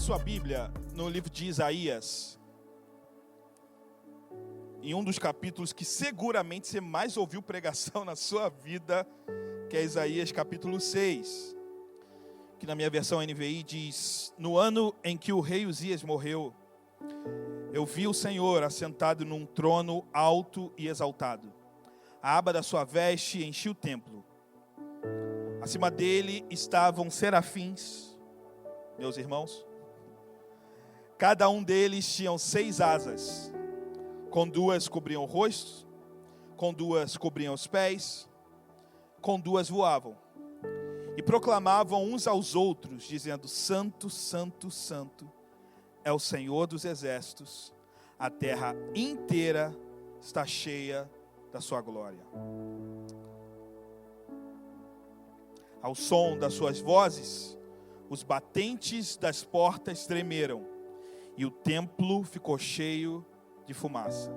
sua Bíblia no livro de Isaías, em um dos capítulos que seguramente você mais ouviu pregação na sua vida, que é Isaías capítulo 6, que na minha versão NVI diz: no ano em que o rei Uzias morreu, eu vi o Senhor assentado num trono alto e exaltado. A aba da sua veste enchia o templo. Acima dele estavam serafins, meus irmãos. Cada um deles tinha 6 asas. Com 2 cobriam o rosto, com 2 cobriam os pés, com 2 voavam. E proclamavam uns aos outros, dizendo: Santo, Santo, Santo é o Senhor dos exércitos. A terra inteira está cheia da sua glória. Ao som das suas vozes, os batentes das portas tremeram, e o templo ficou cheio de fumaça.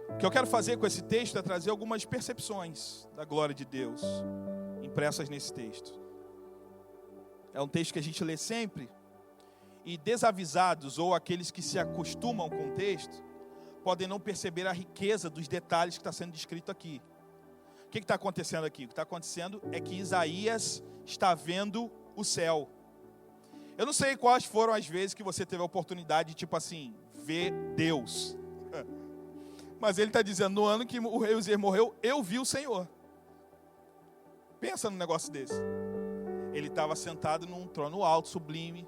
O que eu quero fazer com esse texto é trazer algumas percepções da glória de Deus impressas nesse texto. É um texto que a gente lê sempre, e desavisados ou aqueles que se acostumam com o texto podem não perceber a riqueza dos detalhes que está sendo descrito aqui. O que está acontecendo aqui? O que está acontecendo é que Isaías está vendo o céu. Eu não sei quais foram as vezes que você teve a oportunidade de, tipo assim, ver Deus. Mas ele está dizendo: no ano que o rei Uzias morreu, eu vi o Senhor. Pensa num negócio desse. Ele estava sentado num trono alto, sublime.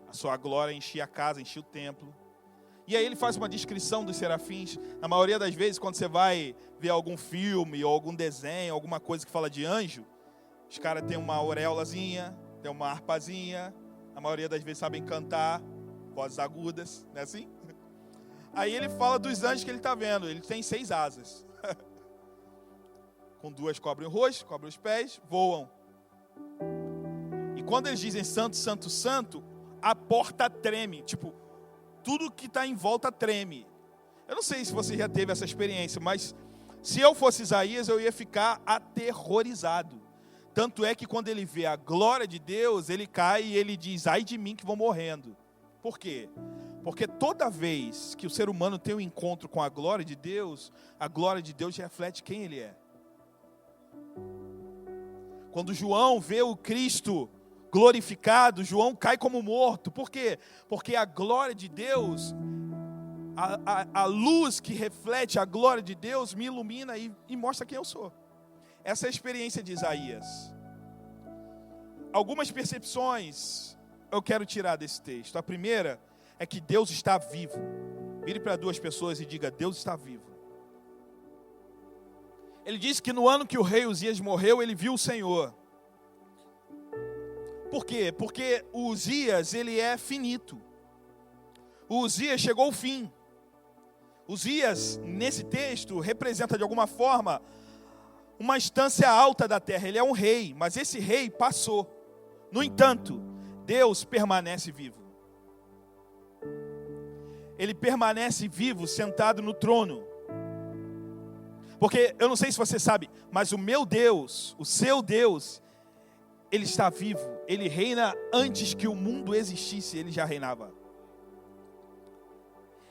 A sua glória enchia a casa, enchia o templo. E aí ele faz uma descrição dos serafins. Na maioria das vezes, quando você vai ver algum filme ou algum desenho, alguma coisa que fala de anjo, os caras têm uma auréolazinha, tem uma harpazinha, a maioria das vezes sabem cantar, vozes agudas, não é assim? Aí ele fala dos anjos que ele está vendo. Ele tem 6 asas. Com 2 cobrem o rosto, cobrem os pés, voam. E quando eles dizem santo, santo, santo, a porta treme. Tipo, tudo que está em volta treme. Eu não sei se você já teve essa experiência, mas se eu fosse Isaías, eu ia ficar aterrorizado. Tanto é que quando ele vê a glória de Deus, ele cai e ele diz: ai de mim que vou morrendo. Por quê? Porque toda vez que o ser humano tem um encontro com a glória de Deus reflete quem ele é. Quando João vê o Cristo glorificado, João cai como morto. Por quê? Porque a glória de Deus, a luz que reflete a glória de Deus me ilumina e mostra quem eu sou. Essa é a experiência de Isaías. Algumas percepções eu quero tirar desse texto. A primeira é que Deus está vivo. Vire para 2 pessoas e diga: Deus está vivo. Ele disse que no ano que o rei Uzias morreu, ele viu o Senhor. Por quê? Porque o Uzias, ele é finito. O Uzias chegou ao fim. Uzias, nesse texto, representa de alguma forma uma instância alta da terra. Ele é um rei, mas esse rei passou. No entanto, Deus permanece vivo. Ele permanece vivo, sentado no trono. Porque, eu não sei se você sabe, mas o meu Deus, o seu Deus, Ele está vivo. Ele reina antes que o mundo existisse, Ele já reinava.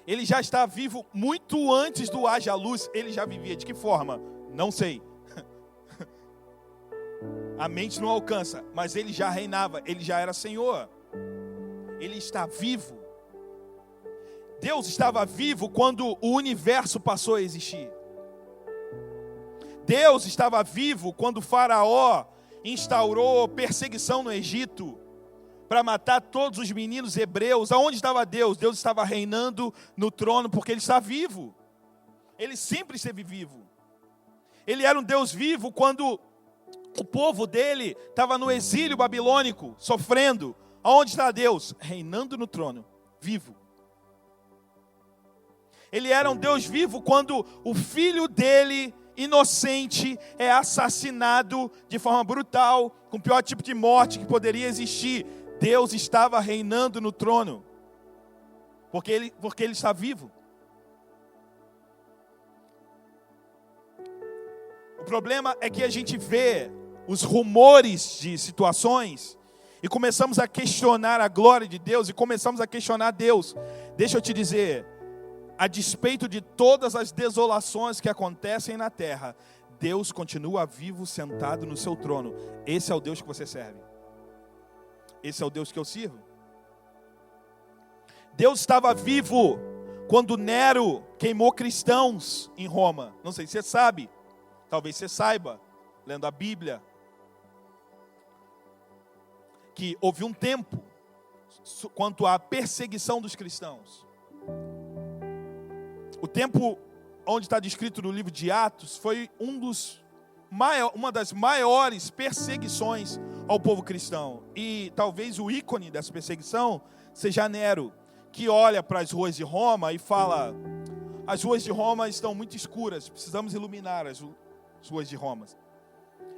Ele já está vivo muito antes do haja luz, Ele já vivia. De que forma? Não sei. A mente não alcança, mas Ele já reinava, Ele já era Senhor. Ele está vivo. Deus estava vivo quando o universo passou a existir. Deus estava vivo quando o faraó instaurou perseguição no Egito para matar todos os meninos hebreus. Aonde estava Deus? Deus estava reinando no trono porque Ele está vivo. Ele sempre esteve vivo. Ele era um Deus vivo quando o povo dele estava no exílio babilônico, sofrendo. Aonde está Deus? Reinando no trono, vivo. Ele era um Deus vivo quando o filho dele, inocente, é assassinado de forma brutal, com o pior tipo de morte que poderia existir. Deus estava reinando no trono, porque ele está vivo. O problema é que a gente vê os rumores de situações e começamos a questionar a glória de Deus e começamos a questionar Deus. Deixa eu te dizer, a despeito de todas as desolações que acontecem na terra, Deus continua vivo, sentado no seu trono. Esse é o Deus que você serve. Esse é o Deus que eu sirvo. Deus estava vivo quando Nero queimou cristãos em Roma. Não sei se você sabe, talvez você saiba, lendo a Bíblia, que houve um tempo quanto à perseguição dos cristãos. O tempo onde está descrito no livro de Atos foi uma das maiores perseguições ao povo cristão. E talvez o ícone dessa perseguição seja Nero, que olha para as ruas de Roma e fala: as ruas de Roma estão muito escuras, precisamos iluminar as ruas de Roma.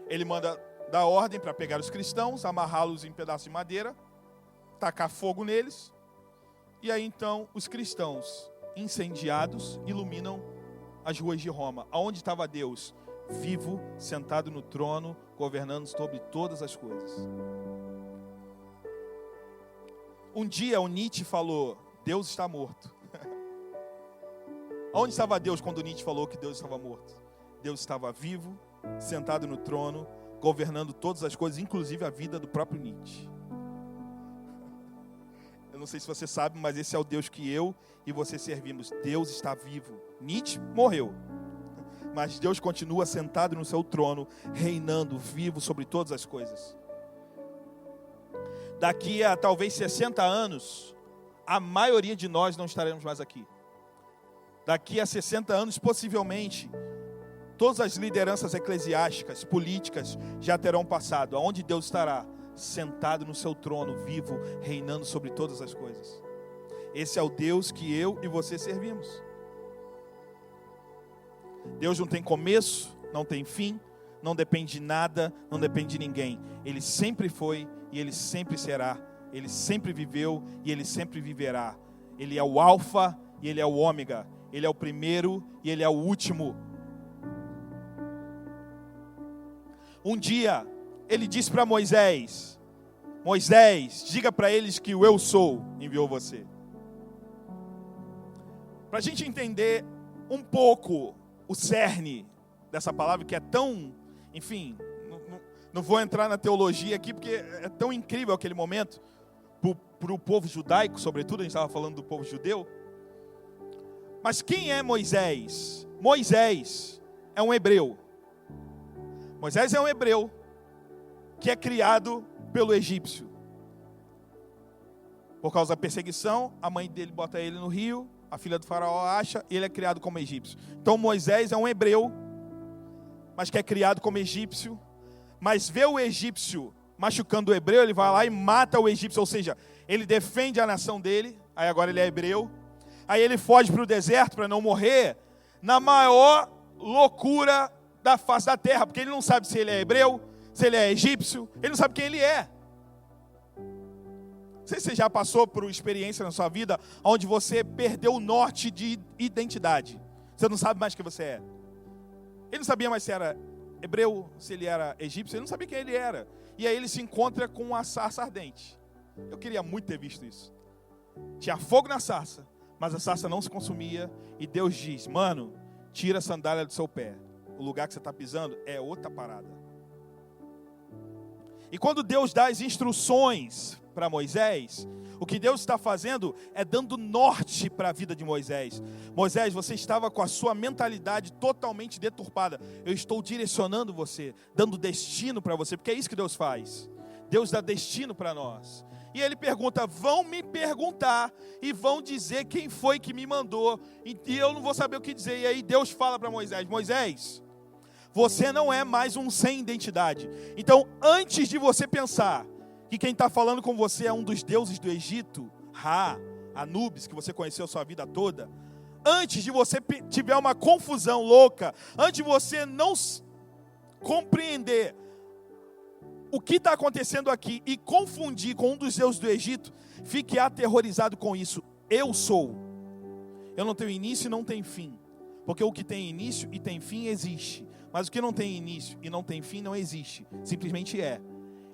Ele manda dar ordem para pegar os cristãos, amarrá-los em pedaços de madeira, tacar fogo neles, e aí então os cristãos incendiados iluminam as ruas de Roma. Aonde estava Deus? Vivo, sentado no trono, governando sobre todas as coisas. Um dia o Nietzsche falou: Deus está morto. Aonde estava Deus quando Nietzsche falou que Deus estava morto? Deus estava vivo, sentado no trono, governando todas as coisas, inclusive a vida do próprio Nietzsche. Eu não sei se você sabe, mas esse é o Deus que eu e você servimos. Deus está vivo. Nietzsche morreu, mas Deus continua sentado no seu trono, reinando, vivo sobre todas as coisas. Daqui a talvez 60 anos, a maioria de nós não estaremos mais aqui. Daqui a 60 anos, possivelmente, todas as lideranças eclesiásticas, políticas, já terão passado. Aonde Deus estará? Sentado no seu trono, vivo, reinando sobre todas as coisas. Esse é o Deus que eu e você servimos. Deus não tem começo, não tem fim, não depende de nada, não depende de ninguém. Ele sempre foi e Ele sempre será. Ele sempre viveu e Ele sempre viverá. Ele é o alfa e Ele é o ômega. Ele é o primeiro e Ele é o último. Um dia, Ele disse para Moisés: Moisés, diga para eles que o eu sou enviou você. Para a gente entender um pouco o cerne dessa palavra, que é tão, enfim, não vou entrar na teologia aqui, porque é tão incrível aquele momento, para o povo judaico, sobretudo, a gente estava falando do povo judeu. Mas quem é Moisés? Moisés é um hebreu. Moisés é um hebreu que é criado pelo egípcio. Por causa da perseguição, a mãe dele bota ele no rio, a filha do faraó acha, e ele é criado como egípcio. Então Moisés é um hebreu, mas que é criado como egípcio, mas vê o egípcio machucando o hebreu, ele vai lá e mata o egípcio, ou seja, ele defende a nação dele, aí agora ele é hebreu, aí ele foge para o deserto para não morrer, na maior loucura da face da terra, porque ele não sabe se ele é hebreu, se ele é egípcio, ele não sabe quem ele é. Não sei se você já passou por uma experiência na sua vida onde você perdeu o norte de identidade. Você não sabe mais quem você é. Ele não sabia mais se era hebreu, se ele era egípcio, ele não sabia quem ele era. E aí ele se encontra com uma sarça ardente. Eu queria muito ter visto isso. Tinha fogo na sarça, mas a sarça não se consumia. E Deus diz: mano, tira a sandália do seu pé. O lugar que você está pisando é outra parada. E quando Deus dá as instruções para Moisés, o que Deus está fazendo é dando norte para a vida de Moisés. Moisés, você estava com a sua mentalidade totalmente deturpada. Eu estou direcionando você, dando destino para você, porque é isso que Deus faz. Deus dá destino para nós. E ele pergunta: vão me perguntar e vão dizer quem foi que me mandou, e eu não vou saber o que dizer. E aí Deus fala para Moisés: Moisés, você não é mais um sem identidade. Então, antes de você pensar que quem está falando com você é um dos deuses do Egito, Ra, Anubis, que você conheceu a sua vida toda, antes de você tiver uma confusão louca, antes de você não compreender o que está acontecendo aqui e confundir com um dos deuses do Egito, fique aterrorizado com isso. Eu sou. Eu não tenho início e não tenho fim. Porque o que tem início e tem fim existe. Mas o que não tem início e não tem fim não existe. Simplesmente é.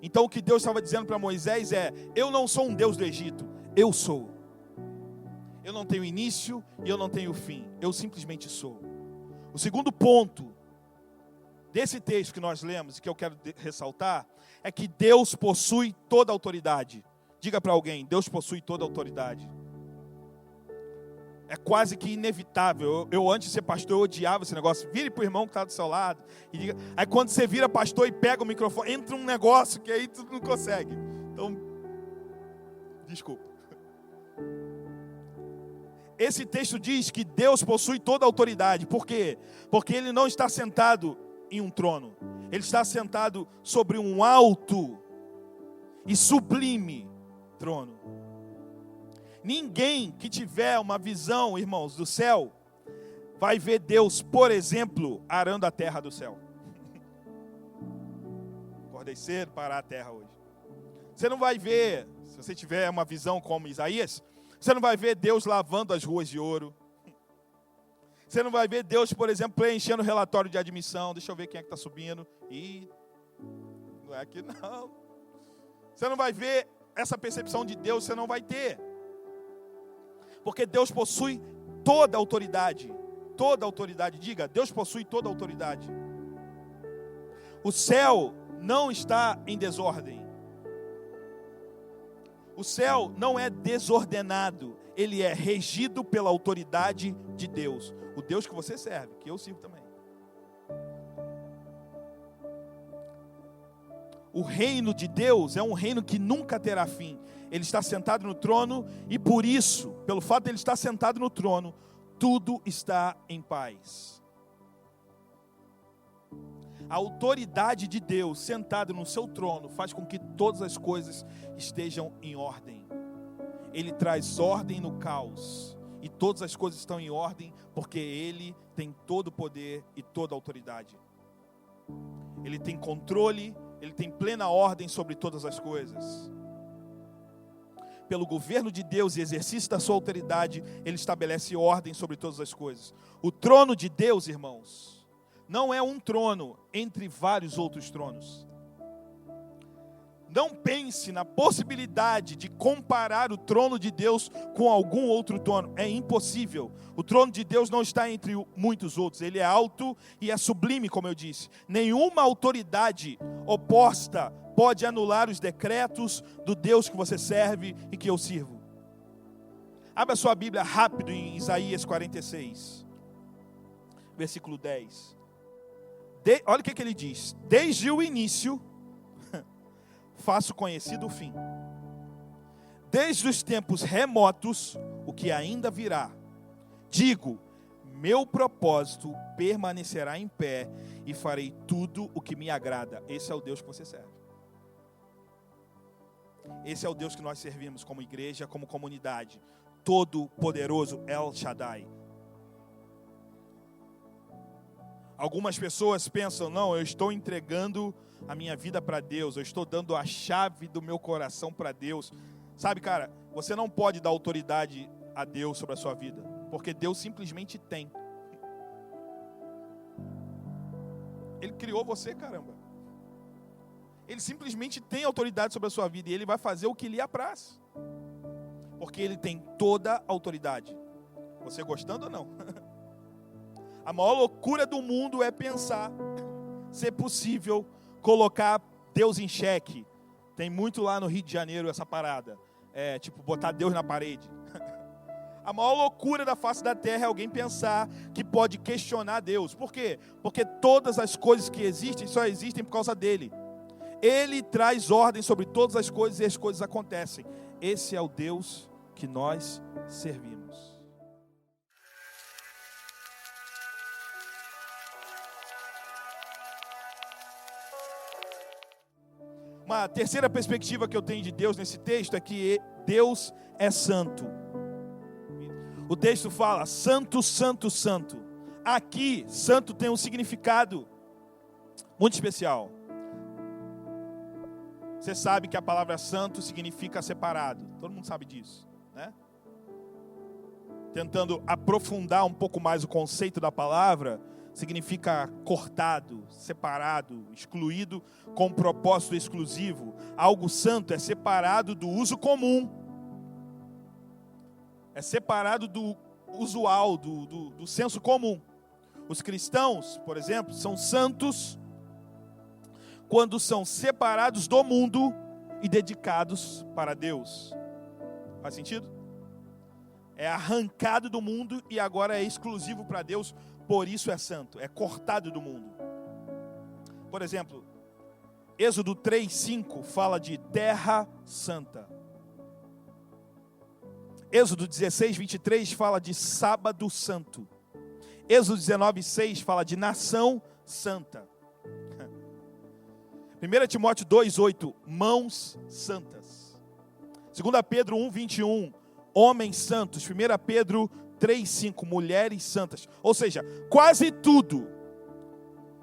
Então o que Deus estava dizendo para Moisés é: eu não sou um Deus do Egito, eu sou. Eu não tenho início e eu não tenho fim, eu simplesmente sou. O segundo ponto desse texto que nós lemos e que eu quero ressaltar é que Deus possui toda a autoridade. Diga para alguém: Deus possui toda a autoridade. É quase que inevitável. Eu antes de ser pastor, eu odiava esse negócio. Vire para o irmão que está do seu lado e diga. Aí quando você vira pastor e pega o microfone, entra um negócio que aí tu não consegue. Então, desculpa. Esse texto diz que Deus possui toda a autoridade. Por quê? Porque Ele não está sentado em um trono. Ele está sentado sobre um alto e sublime trono. Ninguém que tiver uma visão, irmãos, do céu, vai ver Deus, por exemplo, arando a terra do céu. Acordei cedo para arar a terra hoje. Você não vai ver, se você tiver uma visão como Isaías, você não vai ver Deus lavando as ruas de ouro. Você não vai ver Deus, por exemplo, preenchendo o relatório de admissão. Deixa eu ver quem é que está subindo. Ih, não é aqui não. Você não vai ver essa percepção de Deus, você não vai ter. Porque Deus possui toda a autoridade. Toda a autoridade. Diga, Deus possui toda a autoridade. O céu não está em desordem. O céu não é desordenado. Ele é regido pela autoridade de Deus. O Deus que você serve, que eu sirvo também. O reino de Deus é um reino que nunca terá fim. Ele está sentado no trono e por isso, pelo fato de ele estar sentado no trono, tudo está em paz. A autoridade de Deus sentado no seu trono faz com que todas as coisas estejam em ordem. Ele traz ordem no caos e todas as coisas estão em ordem porque Ele tem todo o poder e toda a autoridade. Ele tem controle, Ele tem plena ordem sobre todas as coisas. Pelo governo de Deus e exercício da sua autoridade, Ele estabelece ordem sobre todas as coisas. O trono de Deus, irmãos, não é um trono entre vários outros tronos. Não pense na possibilidade de comparar o trono de Deus com algum outro trono. É impossível. O trono de Deus não está entre muitos outros. Ele é alto e é sublime, como eu disse. Nenhuma autoridade oposta pode anular os decretos do Deus que você serve e que eu sirvo. Abra sua Bíblia rápido em Isaías 46, versículo 10. Olha o que ele diz. Desde o início, faço conhecido o fim. Desde os tempos remotos, o que ainda virá. Digo, meu propósito permanecerá em pé e farei tudo o que me agrada. Esse é o Deus que você serve. Esse é o Deus que nós servimos como igreja, como comunidade. Todo poderoso El Shaddai. Algumas pessoas pensam, não, eu estou entregando a minha vida para Deus, eu estou dando a chave do meu coração para Deus. Sabe, cara, você não pode dar autoridade a Deus sobre a sua vida, porque Deus simplesmente tem. Ele criou você, caramba. Ele simplesmente tem autoridade sobre a sua vida e Ele vai fazer o que lhe apraz. Porque Ele tem toda a autoridade. Você gostando ou não? A maior loucura do mundo é pensar ser possível colocar Deus em xeque. Tem muito lá no Rio de Janeiro essa parada. É tipo botar Deus na parede. A maior loucura da face da terra é alguém pensar que pode questionar Deus. Por quê? Porque todas as coisas que existem só existem por causa dele. Ele traz ordem sobre todas as coisas e as coisas acontecem. Esse é o Deus que nós servimos. Uma terceira perspectiva que eu tenho de Deus nesse texto é que Deus é santo. O texto fala, santo, santo, santo. Aqui, santo tem um significado muito especial. Você sabe que a palavra santo significa separado. Todo mundo sabe disso, né? tentando aprofundar um pouco mais o conceito da palavra, significa cortado, separado, excluído com propósito exclusivo. Algo santo é separado do uso comum. É separado do usual, do senso comum. Os cristãos, por exemplo, são santos quando são separados do mundo e dedicados para Deus. Faz sentido? É arrancado do mundo e agora é exclusivo para Deus, por isso é santo, é cortado do mundo. Por exemplo, Êxodo 3:5 fala de terra santa. Êxodo 16:23 fala de sábado santo. Êxodo 19:6 fala de nação santa. 1 Timóteo 2:8, mãos santas. 2 Pedro 1:21, homens santos. 1 Pedro 3:5, mulheres santas. Ou seja, quase tudo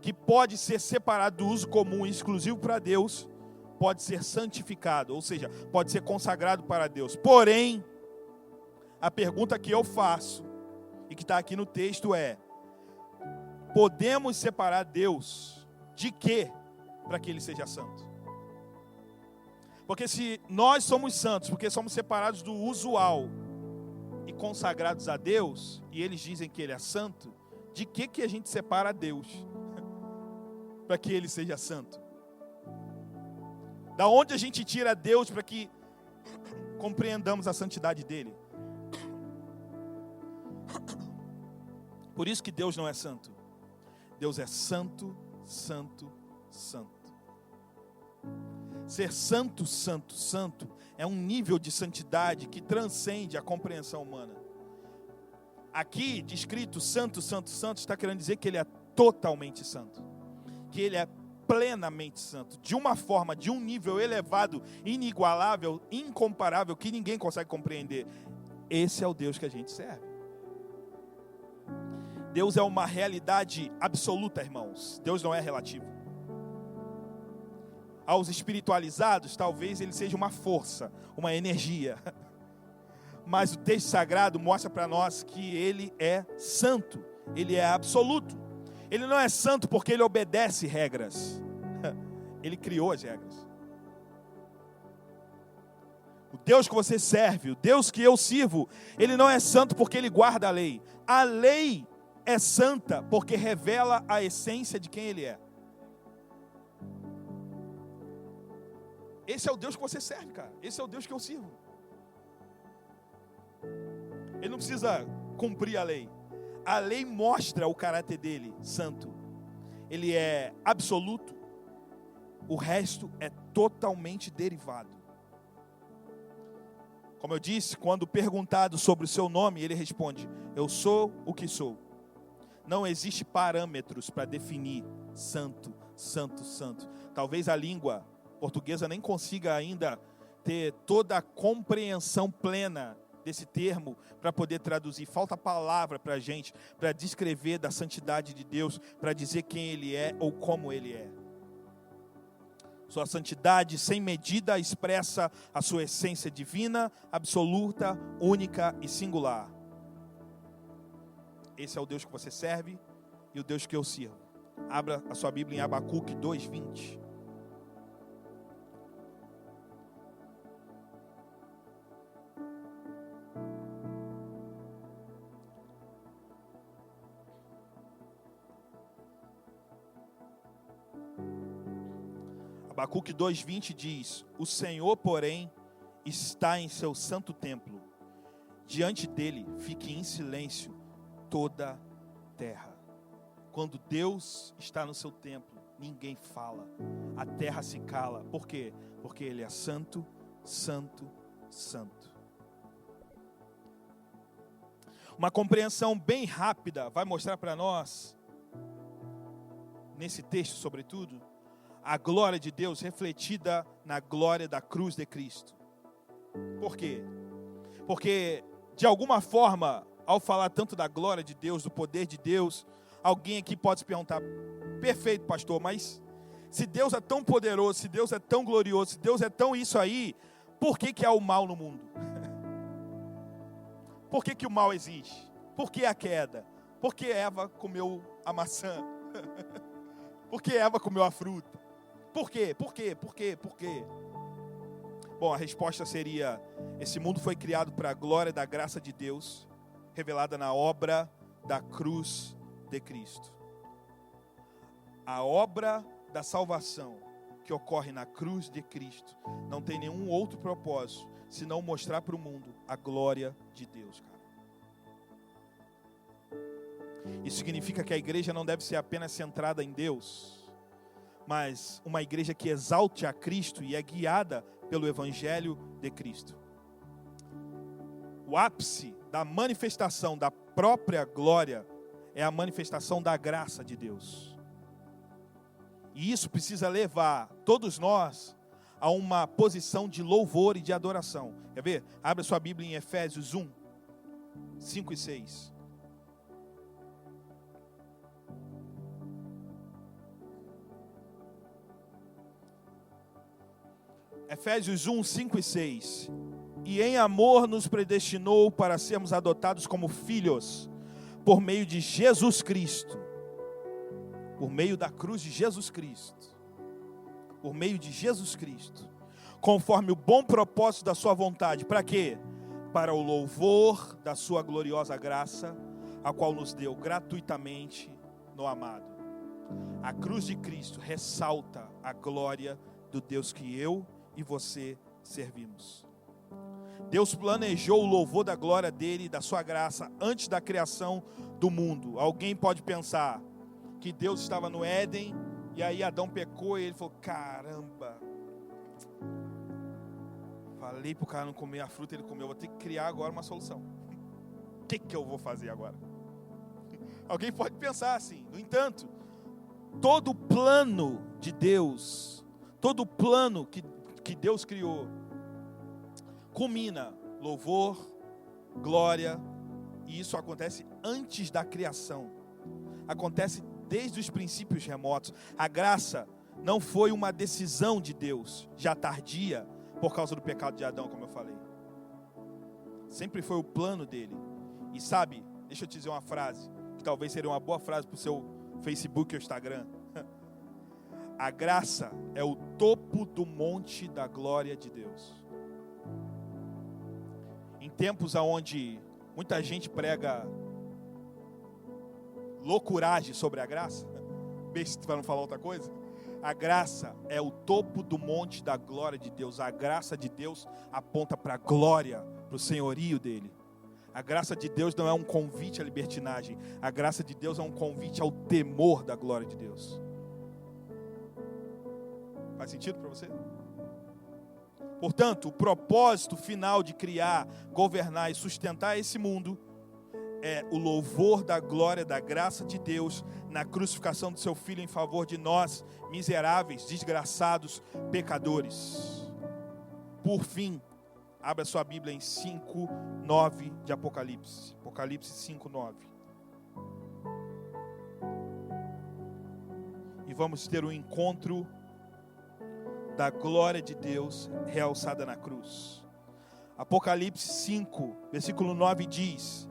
que pode ser separado do uso comum e exclusivo para Deus, pode ser santificado, ou seja, pode ser consagrado para Deus. Porém, a pergunta que eu faço, e que está aqui no texto é: podemos separar Deus de quê para que Ele seja santo? Porque se nós somos santos, porque somos separados do usual e consagrados a Deus, e eles dizem que Ele é santo, de que a gente separa Deus para que Ele seja santo? Da onde a gente tira Deus para que compreendamos a santidade dEle? Por isso que Deus não é santo. Deus é santo, santo, santo. Ser santo, santo, santo é um nível de santidade que transcende a compreensão humana. Aqui, descrito santo, santo, santo, está querendo dizer que Ele é totalmente santo. Que Ele é plenamente santo. De uma forma, de um nível elevado, inigualável, incomparável, que ninguém consegue compreender. Esse é o Deus que a gente serve. Deus é uma realidade absoluta, irmãos. Deus não é relativo. Aos espiritualizados, talvez Ele seja uma força, uma energia. Mas o texto sagrado mostra para nós que Ele é santo. Ele é absoluto. Ele não é santo porque Ele obedece regras. Ele criou as regras. O Deus que você serve, o Deus que eu sirvo, Ele não é santo porque Ele guarda a lei. A lei é santa porque revela a essência de quem Ele é. Esse é o Deus que você serve, cara. Esse é o Deus que eu sirvo. Ele não precisa cumprir a lei. A lei mostra o caráter dele, santo. Ele é absoluto. O resto é totalmente derivado. Como eu disse, quando perguntado sobre o seu nome, ele responde: eu sou o que sou. Não existe parâmetros para definir santo, santo, santo. Talvez a língua portuguesa nem consiga ainda ter toda a compreensão plena desse termo para poder traduzir. Falta palavra para a gente, para descrever da santidade de Deus, para dizer quem Ele é ou como Ele é. Sua santidade sem medida expressa a sua essência divina, absoluta, única e singular. Esse é o Deus que você serve e o Deus que eu sirvo. Abra a sua Bíblia em Abacuque 2:20. Abacuque 2:20 diz: o Senhor, porém, está em seu santo templo. Diante dele fique em silêncio toda terra. Quando Deus está no seu templo, ninguém fala. A terra se cala. Por quê? Porque Ele é santo, santo, santo. Uma compreensão bem rápida vai mostrar para nós, nesse texto sobretudo, a glória de Deus refletida na glória da cruz de Cristo. Por quê? Porque, de alguma forma, ao falar tanto da glória de Deus, do poder de Deus, alguém aqui pode se perguntar: perfeito, pastor, mas se Deus é tão poderoso, se Deus é tão glorioso, se Deus é tão isso aí, por que há o mal no mundo? Por que o mal existe? Por que a queda? Por que Eva comeu a maçã? Por que Eva comeu a fruta? Por quê? Por quê? Por quê? Por quê? Bom, a resposta seria: esse mundo foi criado para a glória da graça de Deus, revelada na obra da cruz de Cristo. A obra da salvação que ocorre na cruz de Cristo não tem nenhum outro propósito senão mostrar para o mundo a glória de Deus, cara. Isso significa que a igreja não deve ser apenas centrada em Deus, mas uma igreja que exalte a Cristo e é guiada pelo Evangelho de Cristo. O ápice da manifestação da própria glória é a manifestação da graça de Deus. E isso precisa levar todos nós a uma posição de louvor e de adoração. Quer ver? Abra sua Bíblia em Efésios 1, 5 e 6. Efésios 1, 5 e 6. E em amor nos predestinou para sermos adotados como filhos, por meio de Jesus Cristo. Por meio da cruz de Jesus Cristo. Por meio de Jesus Cristo. Conforme o bom propósito da sua vontade. Para quê? Para o louvor da sua gloriosa graça, a qual nos deu gratuitamente no amado. A cruz de Cristo ressalta a glória do Deus que eu e você servimos. Deus planejou o louvor da glória dele e da sua graça antes da criação do mundo. Alguém pode pensar que Deus estava no Éden e aí Adão pecou e ele falou: caramba, falei para o cara não comer a fruta, ele comeu, vou ter que criar agora uma solução. O que eu vou fazer agora? Alguém pode pensar assim. No entanto, todo o plano de Deus, todo o plano que Deus criou, culmina louvor, glória, e isso acontece antes da criação. Acontece desde os princípios remotos. A graça não foi uma decisão de Deus, já tardia, por causa do pecado de Adão, como eu falei. Sempre foi o plano dele. E sabe, deixa eu te dizer uma frase, que talvez seria uma boa frase para o seu Facebook ou Instagram. A graça é o topo do monte da glória de Deus. Em tempos onde muita gente prega loucuragem sobre a graça, para não falar outra coisa, a graça é o topo do monte da glória de Deus. A graça de Deus aponta para a glória, para o senhorio dele. A graça de Deus não é um convite à libertinagem. A graça de Deus é um convite ao temor da glória de Deus. Faz sentido para você? Portanto, o propósito final de criar, governar e sustentar esse mundo é o louvor da glória, da graça de Deus na crucificação do seu Filho em favor de nós, miseráveis, desgraçados, pecadores. Por fim, abra sua Bíblia em 5:9 de Apocalipse. Apocalipse 5:9. E vamos ter um encontro da glória de Deus realçada na cruz. Apocalipse 5, versículo 9 diz: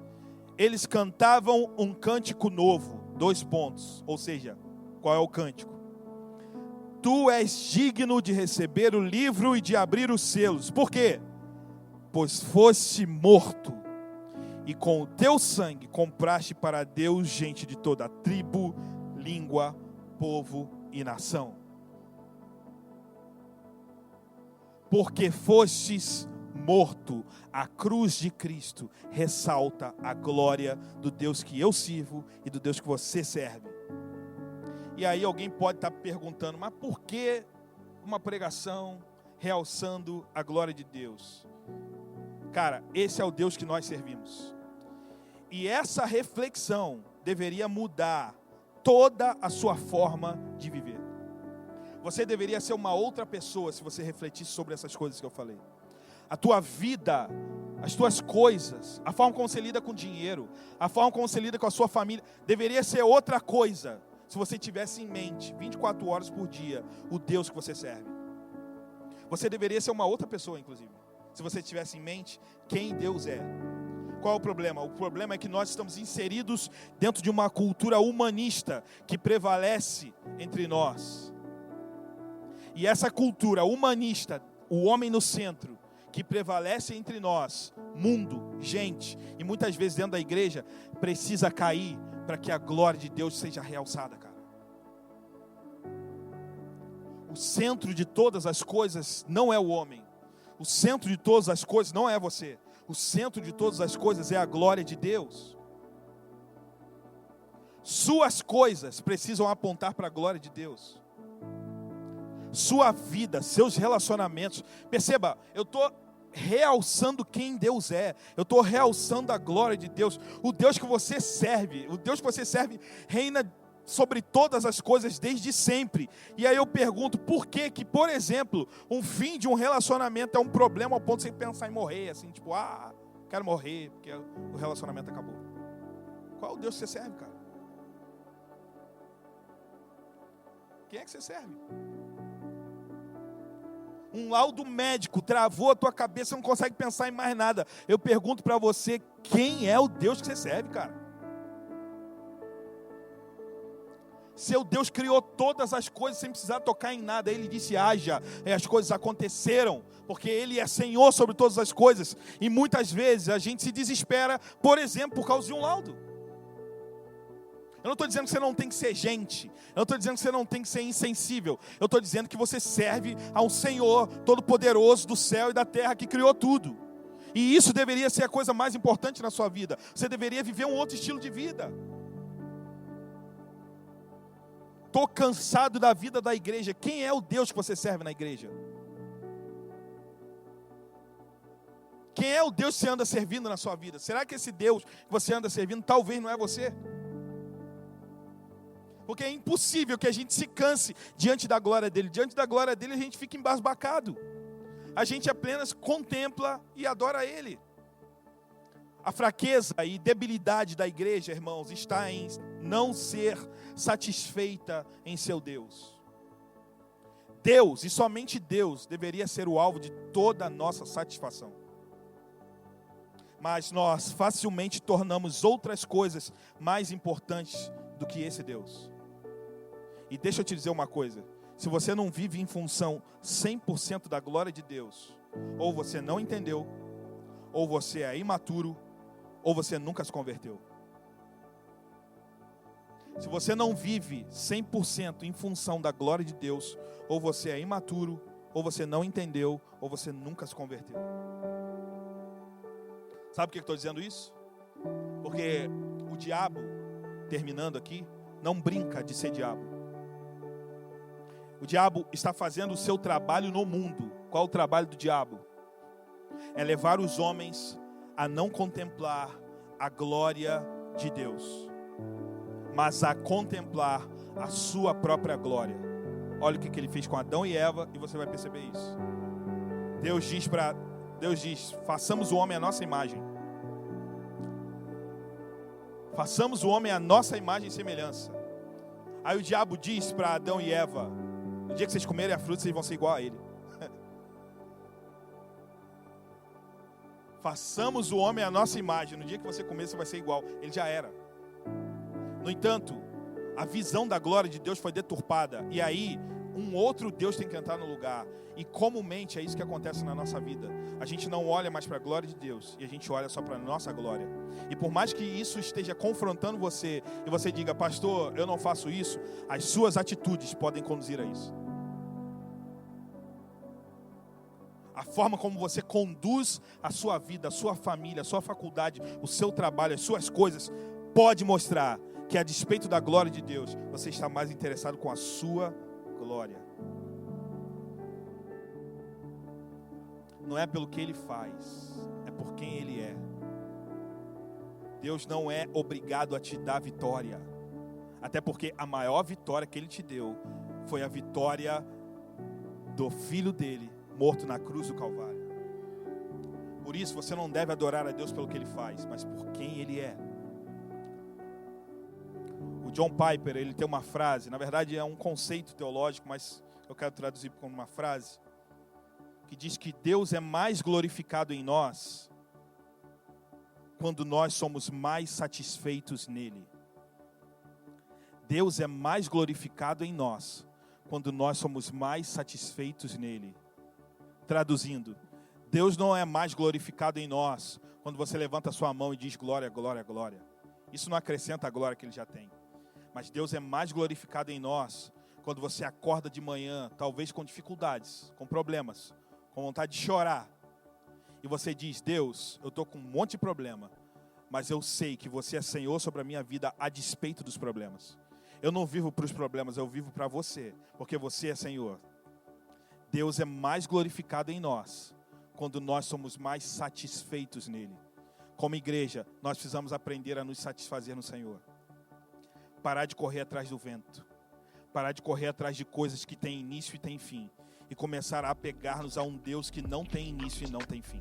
eles cantavam um cântico novo, 2 pontos, ou seja, qual é o cântico? Tu és digno de receber o livro e de abrir os selos. Por quê? Pois foste morto, e com o teu sangue compraste para Deus gente de toda tribo, língua, povo e nação. Porque fostes morto, a cruz de Cristo ressalta a glória do Deus que eu sirvo e do Deus que você serve. E aí alguém pode estar perguntando, mas por que uma pregação realçando a glória de Deus? Cara, esse é o Deus que nós servimos. E essa reflexão deveria mudar toda a sua forma de viver. Você deveria ser uma outra pessoa se você refletisse sobre essas coisas que eu falei. A tua vida, as tuas coisas, a forma como você lida com dinheiro, a forma como você lida com a sua família, deveria ser outra coisa se você tivesse em mente, 24 horas por dia, o Deus que você serve. Você deveria ser uma outra pessoa, inclusive, se você tivesse em mente quem Deus é. Qual é o problema? O problema é que nós estamos inseridos dentro de uma cultura humanista que prevalece entre nós. E essa cultura humanista, o homem no centro, que prevalece entre nós, mundo, gente, e muitas vezes dentro da igreja, precisa cair para que a glória de Deus seja realçada, cara. O centro de todas as coisas não é o homem. O centro de todas as coisas não é você. O centro de todas as coisas é a glória de Deus. Suas coisas precisam apontar para a glória de Deus. Sua vida, seus relacionamentos. Perceba, eu estou realçando quem Deus é. Eu estou realçando a glória de Deus. O Deus que você serve, reina sobre todas as coisas desde sempre. E aí eu pergunto, por que, por exemplo, um fim de um relacionamento é um problema ao ponto de você pensar em morrer, assim, tipo, quero morrer, porque o relacionamento acabou. Qual é o Deus que você serve, cara? Quem é que você serve? Um laudo médico travou a tua cabeça, você não consegue pensar em mais nada. Eu pergunto para você, quem é o Deus que você serve, cara? Seu Deus criou todas as coisas sem precisar tocar em nada. Ele disse, haja, e as coisas aconteceram, porque Ele é Senhor sobre todas as coisas. E muitas vezes a gente se desespera, por exemplo, por causa de um laudo. Eu não estou dizendo que você não tem que ser gente. Eu não estou dizendo que você não tem que ser insensível. Eu estou dizendo que você serve a um Senhor todo-poderoso do céu e da terra que criou tudo. E isso deveria ser a coisa mais importante na sua vida. Você deveria viver um outro estilo de vida. Estou cansado da vida da igreja. Quem é o Deus que você serve na igreja? Quem é o Deus que você anda servindo na sua vida? Será que esse Deus que você anda servindo talvez não é você? Porque é impossível que a gente se canse diante da glória dele. Diante da glória dele a gente fica embasbacado. A gente apenas contempla e adora ele. A fraqueza e debilidade da igreja, irmãos, está em não ser satisfeita em seu Deus. Deus, e somente Deus, deveria ser o alvo de toda a nossa satisfação. Mas nós facilmente tornamos outras coisas mais importantes do que esse Deus. E deixa eu te dizer uma coisa, se você não vive em função 100% da glória de Deus, ou você não entendeu, ou você é imaturo, ou você nunca se converteu. Se você não vive 100% em função da glória de Deus, ou você é imaturo, ou você não entendeu, ou você nunca se converteu. Sabe por que eu estou dizendo isso? Porque o diabo, terminando aqui, não brinca de ser diabo. O diabo está fazendo o seu trabalho no mundo. Qual é o trabalho do diabo? É levar os homens a não contemplar a glória de Deus, mas a contemplar a sua própria glória. Olha o que ele fez com Adão e Eva, e você vai perceber isso. Deus diz, façamos o homem à nossa imagem. Façamos o homem à nossa imagem e semelhança. Aí o diabo diz para Adão e Eva, no dia que vocês comerem a fruta, vocês vão ser igual a ele. Façamos o homem à nossa imagem. No dia que você comer, você vai ser igual. Ele já era. No entanto, a visão da glória de Deus foi deturpada. E aí, um outro Deus tem que entrar no lugar. E comumente é isso que acontece na nossa vida. A gente não olha mais para a glória de Deus. E a gente olha só para a nossa glória. E por mais que isso esteja confrontando você, e você diga, pastor, eu não faço isso, as suas atitudes podem conduzir a isso. A forma como você conduz a sua vida, a sua família, a sua faculdade, o seu trabalho, as suas coisas, pode mostrar que a despeito da glória de Deus, você está mais interessado com a sua glória. Não é pelo que Ele faz, é por quem Ele é. Deus não é obrigado a te dar vitória. Até porque a maior vitória que Ele te deu foi a vitória do Filho dEle, morto na cruz do Calvário. Por isso você não deve adorar a Deus pelo que Ele faz, mas por quem Ele é. O John Piper, ele tem uma frase, na verdade é um conceito teológico, mas eu quero traduzir como uma frase, que diz que Deus é mais glorificado em nós quando nós somos mais satisfeitos nele. Deus é mais glorificado em nós quando nós somos mais satisfeitos nele. Traduzindo, Deus não é mais glorificado em nós quando você levanta a sua mão e diz glória, glória, glória. Isso não acrescenta a glória que ele já tem. Mas Deus é mais glorificado em nós quando você acorda de manhã, talvez com dificuldades, com problemas, com vontade de chorar. E você diz, Deus, eu estou com um monte de problema, mas eu sei que você é Senhor sobre a minha vida a despeito dos problemas. Eu não vivo para os problemas, eu vivo para você, porque você é Senhor. Deus é mais glorificado em nós quando nós somos mais satisfeitos nele. Como igreja, nós precisamos aprender a nos satisfazer no Senhor. Parar de correr atrás do vento. Parar de correr atrás de coisas que têm início e têm fim. E começar a apegar-nos a um Deus que não tem início e não tem fim.